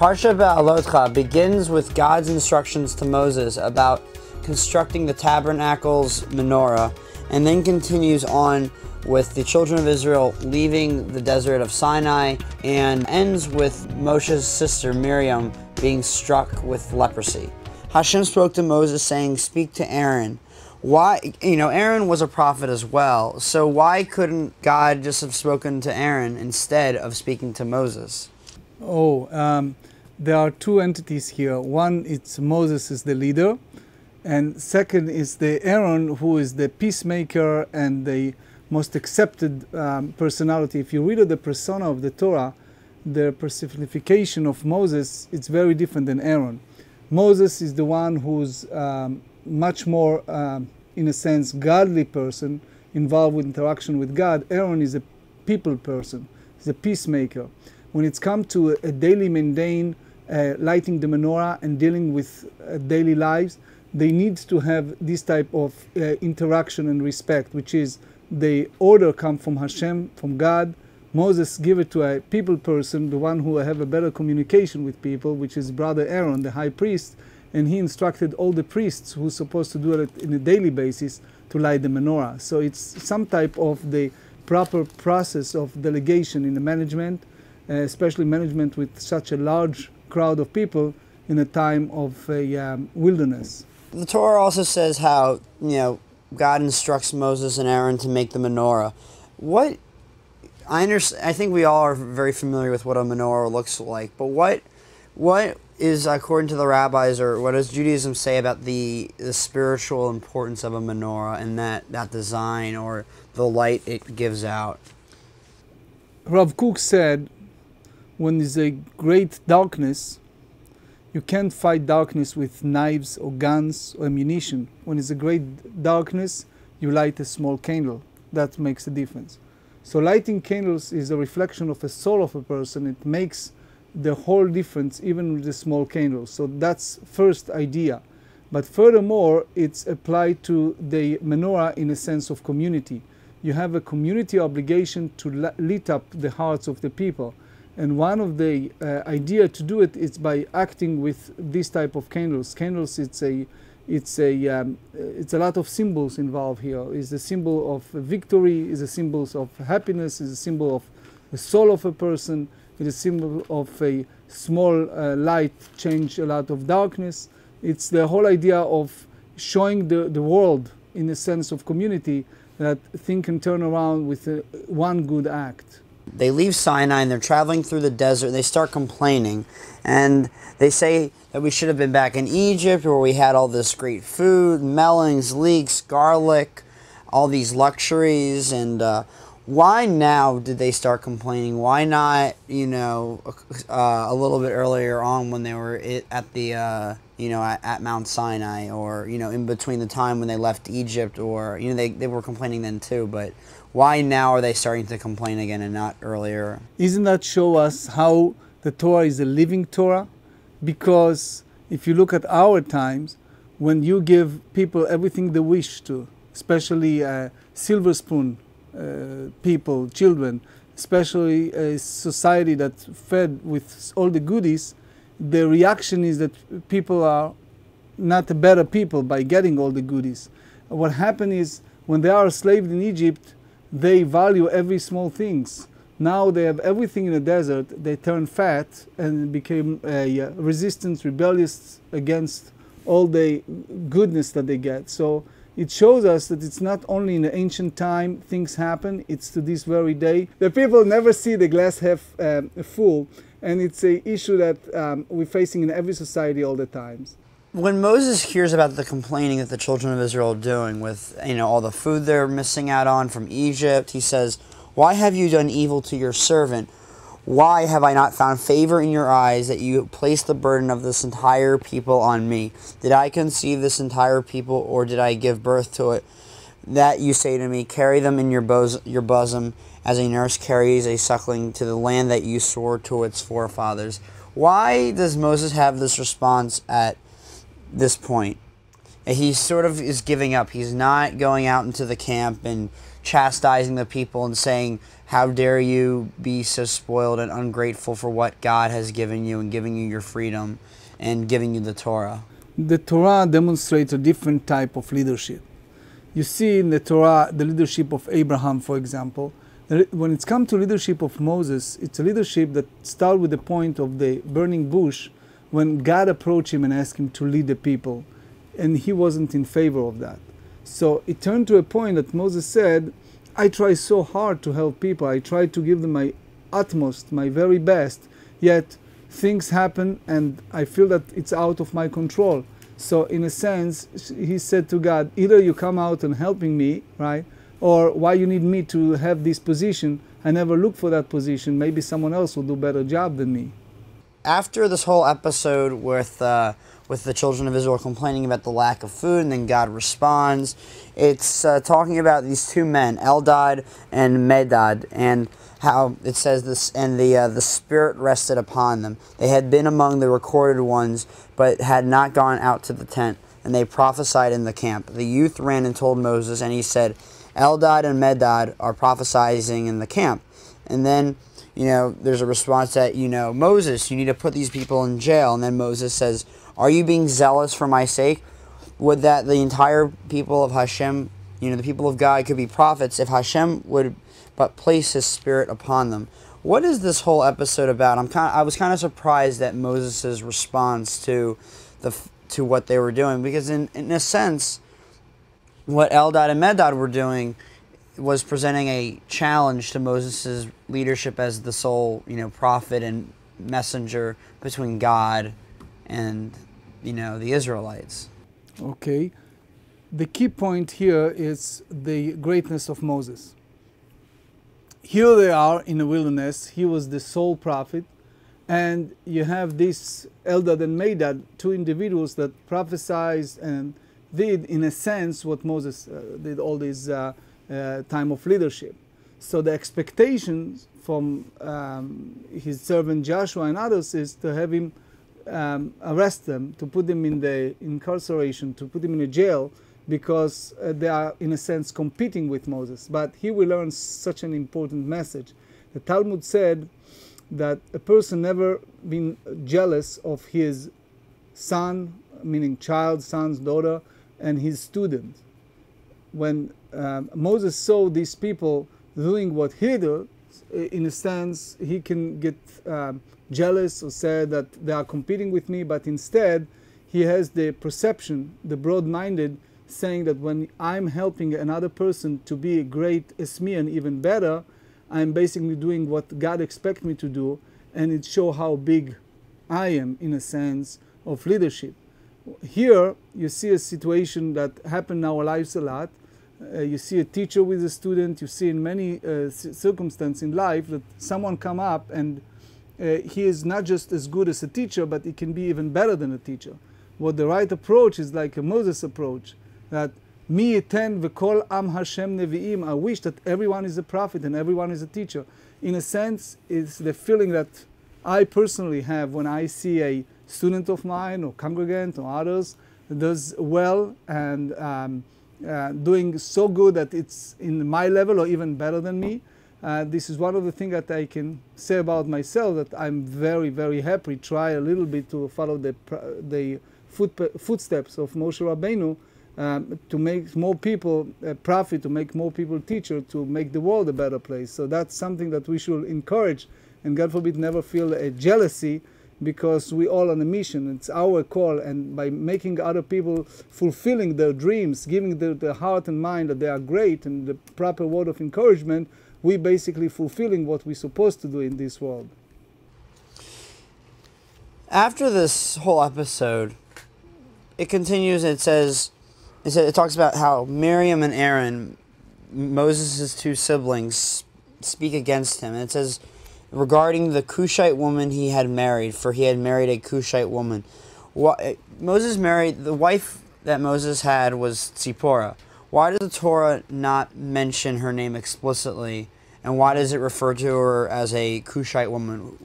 Parsha Behaalotecha begins with God's instructions to Moses about constructing the tabernacle's menorah, and then continues on with the children of Israel leaving the desert of Sinai, and ends with Moshe's sister Miriam being struck with leprosy. Hashem spoke to Moses saying, "Speak to Aaron." Why, Aaron was a prophet as well, so why couldn't God just have spoken to Aaron instead of speaking to Moses? There are two entities here. One, it's Moses is the leader, and second is the Aaron, who is the peacemaker and the most accepted personality. If you read the persona of the Torah, the personification of Moses, it's very different than Aaron. Moses is the one who's much more, in a sense, godly person, involved with interaction with God. Aaron is a people person, he's a peacemaker. When it's come to a daily mundane, lighting the menorah and dealing with daily lives, they need to have this type of interaction and respect, which is the order come from Hashem, from God. Moses give it to a people person, the one who have a better communication with people, which is brother Aaron, the high priest, and he instructed all the priests who's supposed to do it in a daily basis to light the menorah. So it's some type of the proper process of delegation in the management, especially management with such a large crowd of people in a time of wilderness. The Torah also says how, God instructs Moses and Aaron to make the menorah. I think we all are very familiar with what a menorah looks like, but what is, according to the rabbis, or what does Judaism say about the spiritual importance of a menorah and that design or the light it gives out? Rav Kook said, when there's a great darkness, you can't fight darkness with knives or guns or ammunition. When it's a great darkness, you light a small candle. That makes a difference. So lighting candles is a reflection of the soul of a person. It makes the whole difference, even with the small candles. So that's first idea. But furthermore, it's applied to the menorah in a sense of community. You have a community obligation to lit up the hearts of the people. And one of the idea to do it is by acting with this type of candles. Candles, it's a lot of symbols involved here. It's a symbol of victory, it's a symbol of happiness, it's a symbol of the soul of a person, it's a symbol of a small light change a lot of darkness. It's the whole idea of showing the world in a sense of community that thing can turn around with one good act. They leave Sinai and they're traveling through the desert. They start complaining, and they say that we should have been back in Egypt where we had all this great food, melons, leeks, garlic, all these luxuries. And why now did they start complaining? Why not, a little bit earlier on when they were at the, at Mount Sinai, or, in between the time when they left Egypt, or, they were complaining then too, but why now are they starting to complain again and not earlier? Isn't that show us how the Torah is a living Torah? Because if you look at our times, when you give people everything they wish to, especially silver spoon people, children, especially a society that's fed with all the goodies, the reaction is that people are not a better people by getting all the goodies. What happened is, when they are enslaved in Egypt, they value every small things. Now they have everything in the desert, they turn fat and became resistant, rebellious against all the goodness that they get. So it shows us that it's not only in the ancient time things happen, it's to this very day. The people never see the glass half full, and it's an issue that we're facing in every society all the times. When Moses hears about the complaining that the children of Israel are doing with, all the food they're missing out on from Egypt, he says, "Why have you done evil to your servant? Why have I not found favor in your eyes that you place the burden of this entire people on me? Did I conceive this entire people, or did I give birth to it? That you say to me, carry them in your bosom, as a nurse carries a suckling to the land that you swore to its forefathers." Why does Moses have this response at this point? he sort of is giving up. He's not going out into the camp and chastising the people and saying, how dare you be so spoiled and ungrateful for what God has given you and giving you your freedom and giving you the Torah. The Torah demonstrates a different type of leadership. You see in the Torah the leadership of Abraham, for example. When it's come to leadership of Moses, it's a leadership that starts with the point of the burning bush when God approached him and asked him to lead the people. And he wasn't in favor of that. So it turned to a point that Moses said, I try so hard to help people. I try to give them my utmost, my very best. Yet things happen and I feel that it's out of my control. So in a sense, he said to God, either you come out and helping me, right? Or why you need me to have this position? I never look for that position. Maybe someone else will do a better job than me. After this whole episode with the children of Israel complaining about the lack of food, and then God responds, it's talking about these two men, Eldad and Medad, and how it says this, and the Spirit rested upon them. They had been among the recorded ones, but had not gone out to the tent, and they prophesied in the camp. The youth ran and told Moses, and he said, Eldad and Medad are prophesying in the camp. And then, there's a response that, Moses, you need to put these people in jail. And then Moses says, are you being zealous for my sake? Would that the entire people of Hashem, the people of God could be prophets if Hashem would but place his Spirit upon them. What is this whole episode about? I was kind of surprised at Moses' response to what they were doing, because in a sense, what Eldad and Medad were doing was presenting a challenge to Moses' leadership as the sole, prophet and messenger between God and, the Israelites. Okay. The key point here is the greatness of Moses. Here they are in the wilderness. He was the sole prophet. And you have this Eldad and Medad, two individuals that prophesied and did, in a sense, what Moses did all this time of leadership. So the expectations from his servant Joshua and others is to have him arrest them, to put them in the incarceration, to put them in a jail, because they are, in a sense, competing with Moses. But here we learn such an important message. The Talmud said that a person never been jealous of his son, meaning child, son's daughter, and his student. When Moses saw these people doing what he did, in a sense, he can get jealous or say that they are competing with me, but instead, he has the perception, the broad-minded, saying that when I'm helping another person to be great as me and even better, I'm basically doing what God expects me to do, and it shows how big I am, in a sense, of leadership. Here, you see a situation that happens in our lives a lot. You see a teacher with a student. You see in many circumstances in life that someone come up and he is not just as good as a teacher, but he can be even better than a teacher. What the right approach is like a Moses approach, that mi eten v'kol am Hashem nevi'im. I wish that everyone is a prophet and everyone is a teacher. In a sense, it's the feeling that I personally have when I see a student of mine or congregant or others that does well and doing so good that it's in my level or even better than me. This is one of the things that I can say about myself, that I'm very, very happy, try a little bit to follow the footsteps of Moshe Rabbeinu, to make more people prophet, to make more people teacher, to make the world a better place. So that's something that we should encourage, and God forbid never feel a jealousy, because we all on a mission. It's our call, and by making other people fulfilling their dreams, giving their heart and mind that they are great, and the proper word of encouragement, we basically fulfilling what we're supposed to do in this world. After this whole episode, it continues. It talks about how Miriam and Aaron, Moses' two siblings, speak against him. And it says, regarding the Cushite woman he had married, for he had married a Cushite woman. Moses married, the wife that Moses had was Tzipporah. Why does the Torah not mention her name explicitly, and why does it refer to her as a Cushite woman?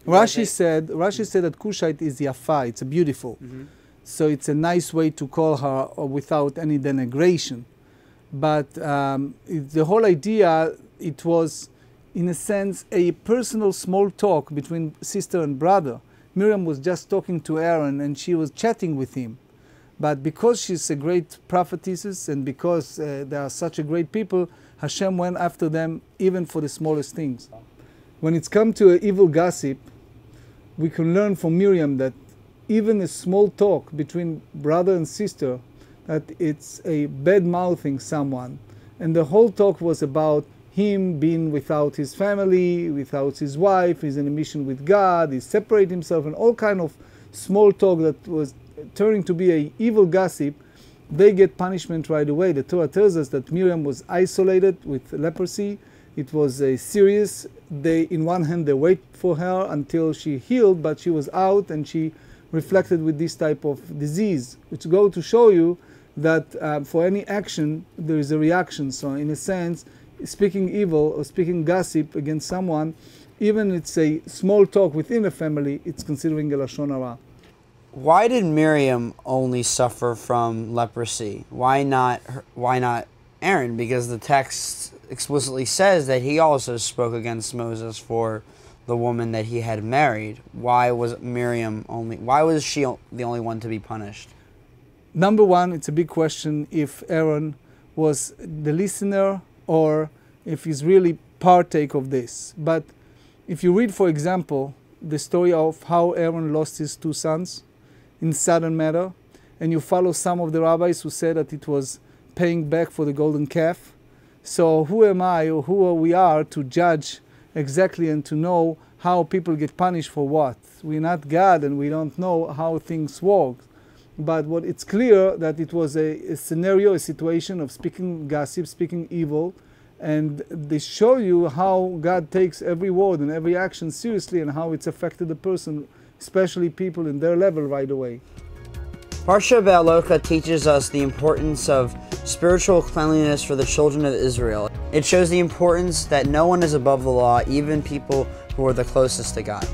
Rashi said that Cushite is Yafa, it's a beautiful. Mm-hmm. so it's a nice way to call her without any denigration. But the whole idea, it was, in a sense, a personal small talk between sister and brother. Miriam was just talking to Aaron and she was chatting with him. But because she's a great prophetess and because they are such a great people, Hashem went after them even for the smallest things. When it's come to evil gossip, we can learn from Miriam that even a small talk between brother and sister, that it's a bad-mouthing someone. And the whole talk was about him being without his family, without his wife, he's in a mission with God, he separated himself, and all kind of small talk that was turning to be an evil gossip. They get punishment right away. The Torah tells us that Miriam was isolated with leprosy. It was serious. In one hand, they wait for her until she healed, but she was out and she reflected with this type of disease, which go to show you that for any action, there is a reaction. So in a sense, speaking evil or speaking gossip against someone, even it's a small talk within a family, it's considering a Lashon Hara. Why did Miriam only suffer from leprosy? Why not Aaron? Because the text explicitly says that he also spoke against Moses for the woman that he had married. Why was she the only one to be punished? Number one, it's a big question if Aaron was the listener or if he's really partake of this. But if you read, for example, the story of how Aaron lost his two sons in sudden matter, and you follow some of the rabbis who said that it was paying back for the golden calf. So who am I or who we are to judge exactly and to know how people get punished for what? We're not God and we don't know how things work. But what it's clear that it was a scenario, a situation of speaking gossip, speaking evil, and they show you how God takes every word and every action seriously and how it's affected the person, especially people in their level right away. Parsha Behaalotecha teaches us the importance of spiritual cleanliness for the children of Israel. It shows the importance that no one is above the law, even people who are the closest to God.